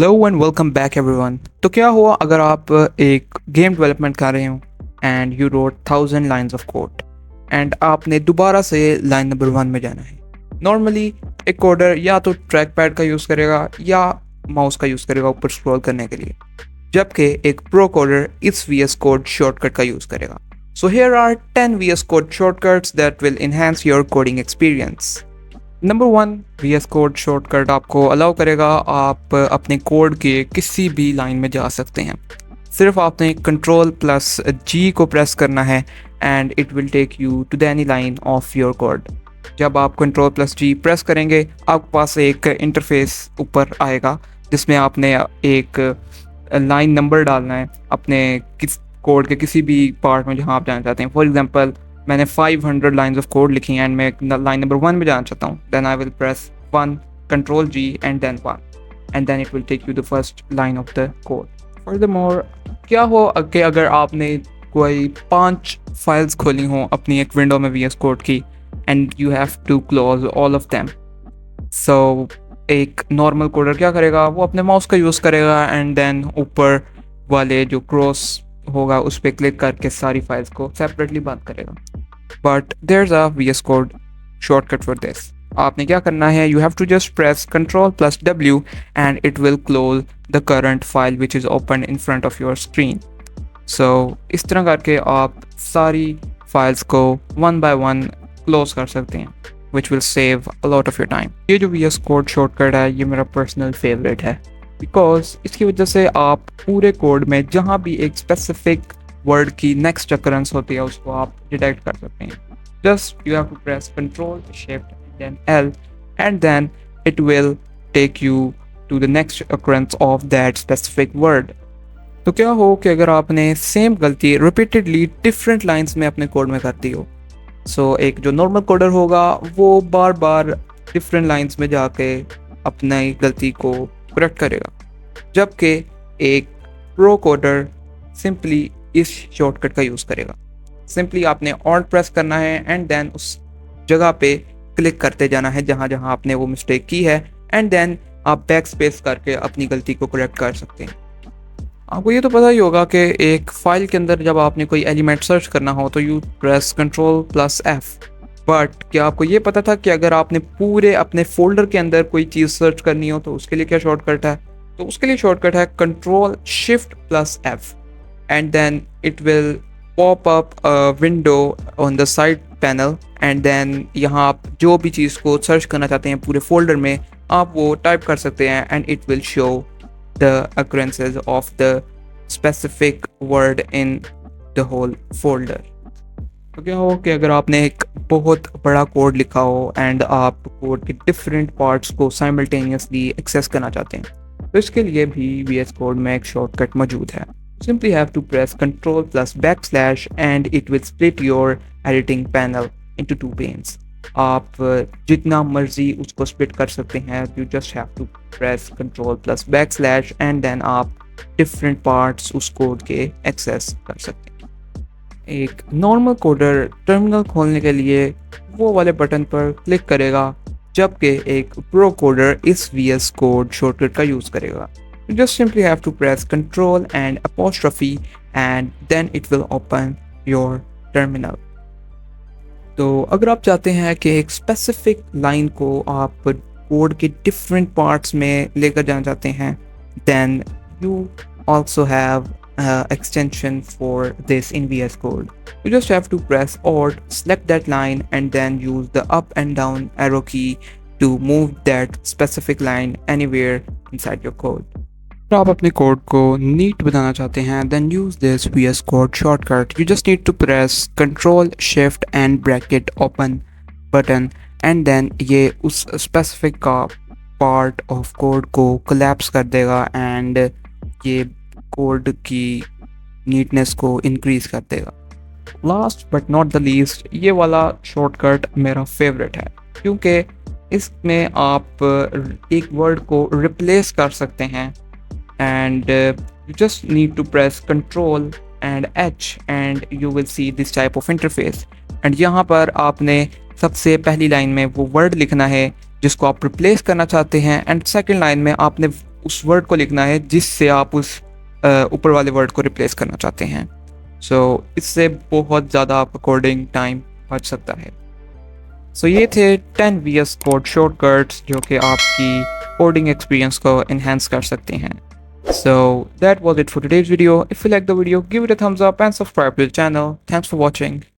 Hello and welcome back everyone. तो क्या हुआ अगर आप एक गेम डेवलपमेंट कर रहे हो and you wrote 1000 lines of code and आपने दोबारा से लाइन नंबर 1 में जाना है। नॉर्मली एक कोडर या तो ट्रैक पैड का यूज़ करेगा या माउस का यूज़ करेगा ऊपर स्क्रॉल करने के लिए, जबकि एक प्रो कोडर इस VS कोड शॉर्टकट का यूज़ करेगा। So here are 10 VS code shortcuts that will enhance your coding experience. Number 1, VS code shortcut आपको अलाउ करेगा आप अपने कोड के किसी भी लाइन में जा सकते हैं। सिर्फ आपने Ctrl+G को प्रेस करना है and it will take you to the any line of your code. जब आप Ctrl+G प्रेस करेंगे आपके पास एक इंटरफेस ऊपर आएगा जिसमें आपने एक लाइन नंबर डालना है अपने किस कोड के किसी भी पार्ट में जहाँ आप जाना चाहते हैं। फॉर एग्जांपल मैंने 500 लाइन्स ऑफ कोड लिखी हैं एंड मैं लाइन नंबर 1 में जाना चाहता हूँ। Then I will press 1 Ctrl+G and then 1 and then it will take you the first line of the code. Furthermore क्या हो कि अगर आपने कोई 5 फाइल्स खोली हों अपनी एक विंडो में VS कोड की and you have to close all of them. So एक नॉर्मल कोडर क्या करेगा, वो अपने माउस का यूज़ करेगा एंड देन ऊपर वाले जो क्रॉस होगा उस पर क्लिक करके सारी फाइल्स को सेपरेटली बंद करेगा। But there is a VS code shortcut for this. आपने क्या करना है, you have to just press Ctrl+W and it will close the current file which is open in front of your screen. So इस तरह करके आप सारी files को वन बाय वन क्लोज कर सकते हैं which will save a lot of your time. ये जो VS कोड शॉर्टकट है ये मेरा पर्सनल फेवरेट है बिकॉज इसकी वजह से आप पूरे कोड में जहाँ भी एक स्पेसिफिक वर्ड की नेक्स्ट अकरेंस होती है उसको आप डिटेक्ट कर सकते हैं। Just you have to press Ctrl+Shift+L and then it will take you to the next occurrence of that specific word. तो क्या हो कि अगर आपने सेम गलती रिपीटेडली डिफरेंट लाइंस में अपने कोड में कर दी हो, सो एक जो नॉर्मल कोडर होगा वो बार बार डिफरेंट लाइंस में जाके अपनी गलती को करेक्ट करेगा, जबकि एक प्रो कोडर सिंपली इस शॉर्टकट का यूज़ करेगा। सिंपली आपने ऑल्ट प्रेस करना है एंड देन उस जगह पे क्लिक करते जाना है जहाँ जहाँ आपने वो मिस्टेक की है एंड देन आप बैक स्पेस करके अपनी गलती को करेक्ट कर सकते हैं। आपको ये तो पता ही होगा कि एक फाइल के अंदर जब आपने कोई एलिमेंट सर्च करना हो तो यू प्रेस Ctrl+F। बट क्या आपको ये पता था कि अगर आपने पूरे अपने फोल्डर के अंदर कोई चीज़ सर्च करनी हो तो उसके लिए क्या शॉर्टकट है? तो उसके लिए शॉर्टकट है Ctrl+Shift+F and then it will pop up window on the side panel and then यहाँ आप जो भी चीज़ को सर्च करना चाहते हैं पूरे फोल्डर में आप वो टाइप कर सकते हैं and it will show the occurrences of the specific word in the whole folder. तो क्या हो कि अगर आपने एक बहुत बड़ा कोड लिखा हो एंड आप कोड के डिफरेंट पार्ट्स को साइमल्टेनियसली एक्सेस करना चाहते हैं तो इसके लिए भी VS कोड में एक शॉर्टकट मौजूद है। Simply have to press Ctrl+/ and it will split your editing panel into 2 panes. आप जितना मर्जी उसको स्प्लिट कर सकते हैं। You just have to press Ctrl+/ and then आप डिफरेंट पार्ट्स उस कोड के एक्सेस कर सकते हैं। एक नॉर्मल कोडर टर्मिनल खोलने के लिए वो वाले बटन पर क्लिक करेगा, जबकि एक प्रो कोडर इस VS कोड शॉर्टकट का यूज़ करेगा। You just simply have to press Ctrl and apostrophe and then it will open your terminal। तो अगर आप चाहते हैं कि एक स्पेसिफिक लाइन को आप कोड के डिफरेंट पार्ट्स में लेकर जाना चाहते हैं, then you also have extension for this in VS Code। You just have to press Alt, select that line and then use the up and down arrow key to move that specific line anywhere inside your code। अगर आप अपने code को NEET बनाना चाहते हैं then use this VS Code shortcut। You just need to press Ctrl, Shift and bracket open button and then ये उस specific का part of code को collapse कर देगा and ये कोड की नीटनेस को इंक्रीज कर देगा। Last but not the least, ये वाला शॉर्टकट मेरा फेवरेट है क्योंकि इसमें आप एक वर्ड को रिप्लेस कर सकते हैं and you just need to press Ctrl and H and you will see this type of interface. And यहाँ पर आपने सबसे पहली लाइन में वो वर्ड लिखना है जिसको आप रिप्लेस करना चाहते हैं, एंड सेकंड लाइन में आपने उस वर्ड को लिखना है जिससे आप उस ऊपर वाले वर्ड को रिप्लेस करना चाहते हैं। सो इससे बहुत ज़्यादा आपका कोडिंग टाइम बच सकता है। सो ये थे 10 VS कोड शॉर्टकट्स जो कि आपकी कोडिंग एक्सपीरियंस को इन्हेंस कर सकते हैं। So that was it for today's video. If you like the video, give it a thumbs up and subscribe to the channel. Thanks for watching.